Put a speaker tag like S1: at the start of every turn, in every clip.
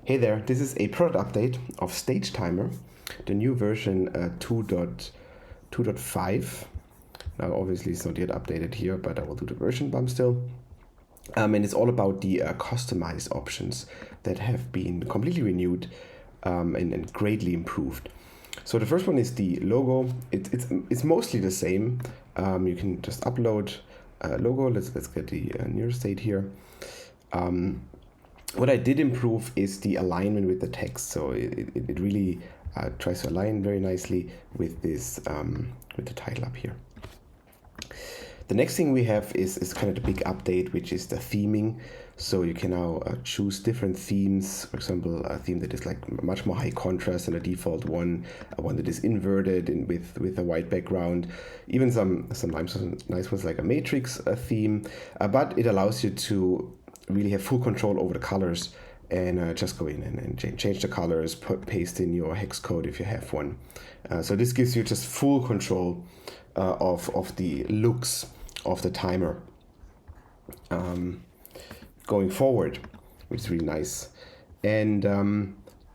S1: Hey there, this is a product update of Stagetimer, the new version 2.5. Now obviously it's not yet updated here, but I will do the version bump still. And it's all about the customized options that have been completely renewed and greatly improved. So the first one is the logo. It's mostly the same. You can just upload a logo. Let's get the nearest state here. What I did improve is the alignment with the text. So it really tries to align very nicely with this with the title up here. The next thing we have is kind of the big update, which is the theming. So you can now choose different themes. For example, a theme that is like much more high contrast than a default one, one that is inverted with a white background, even some nice ones like a matrix theme. But it allows you to really have full control over the colors and just go in and change the colors, paste in your hex code if you have one. So this gives you just full control of the looks of the timer going forward, which is really nice. And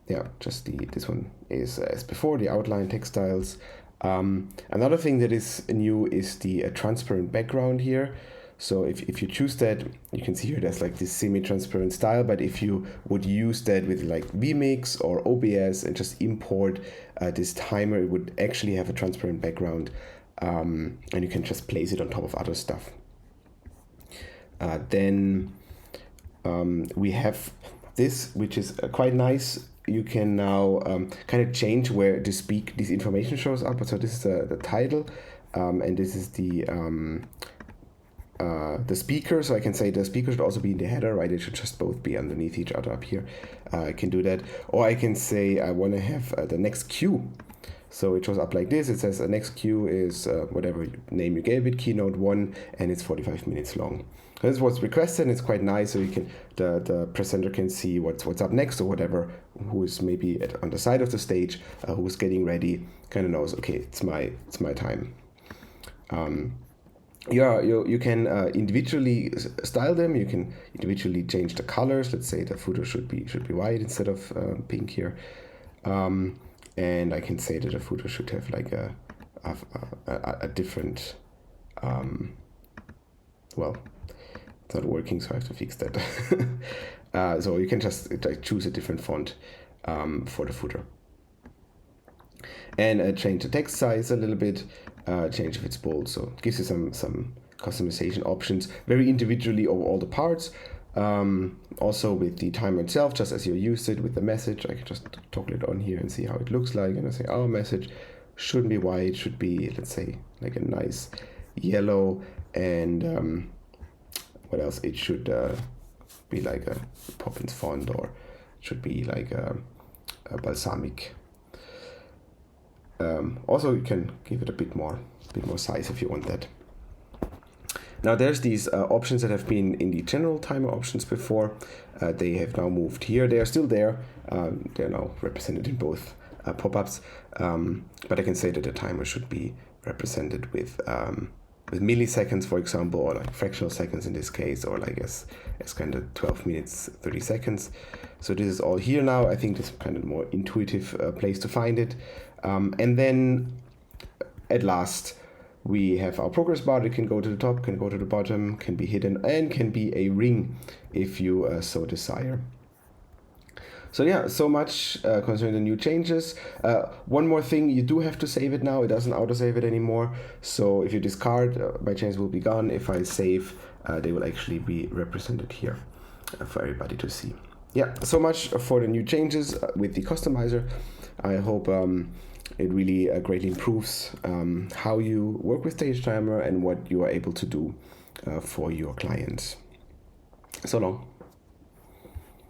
S1: yeah, just this one is as before, the outline text styles. Another thing that is new is the transparent background here. So if you choose that, you can see here there's like this semi-transparent style, but if you would use that with like vMix or OBS and just import this timer, it would actually have a transparent background, and you can just place it on top of other stuff. Then we have this, which is quite nice. You can now kind of change where this information shows up. So this is the title, and this is the speaker. So I can say the speaker should also be in the header, right? It should just both be underneath each other up here. I can do that. Or I can say I want to have the next cue. So it shows up like this. It says the next cue is whatever name you gave it, keynote 1, and it's 45 minutes long. So this is what's requested, and it's quite nice. So you can the presenter can see what's up next, or whatever, who is maybe on the side of the stage, who is getting ready, kind of knows, okay, it's my time. Yeah, you can individually style them. You can individually change the colors. Let's say the footer should be white instead of pink here, and I can say that the footer should have like a different. Well, it's not working, so I have to fix that. So you can just choose a different font for the footer. And change the text size a little bit, change if it's bold. So it gives you some customization options very individually over all the parts. Also with the timer itself, just as you used it with the message, I can just toggle it on here and see how it looks like. And I say, our message shouldn't be white, should be, let's say, like a nice yellow. And what else? It should be like a Poppins font, or it should be like a balsamic. Also, you can give it a bit more size if you want that. Now there's these options that have been in the general timer options before. They have now moved here. They are still there. They're now represented in both pop-ups. But I can say that the timer should be represented with milliseconds, for example, or like fractional seconds in this case, or like as kind of 12 minutes, 30 seconds. So this is all here now. I think this is kind of more intuitive place to find it. And then at last, we have our progress bar. It can go to the top, can go to the bottom, can be hidden, and can be a ring if you so desire. So yeah, so much concerning the new changes. One more thing, you do have to save it now. It doesn't autosave it anymore. So if you discard, by chance will be gone. If I save, they will actually be represented here for everybody to see. Yeah, so much for the new changes with the customizer. I hope it really greatly improves how you work with Stagetimer and what you are able to do for your clients. So long.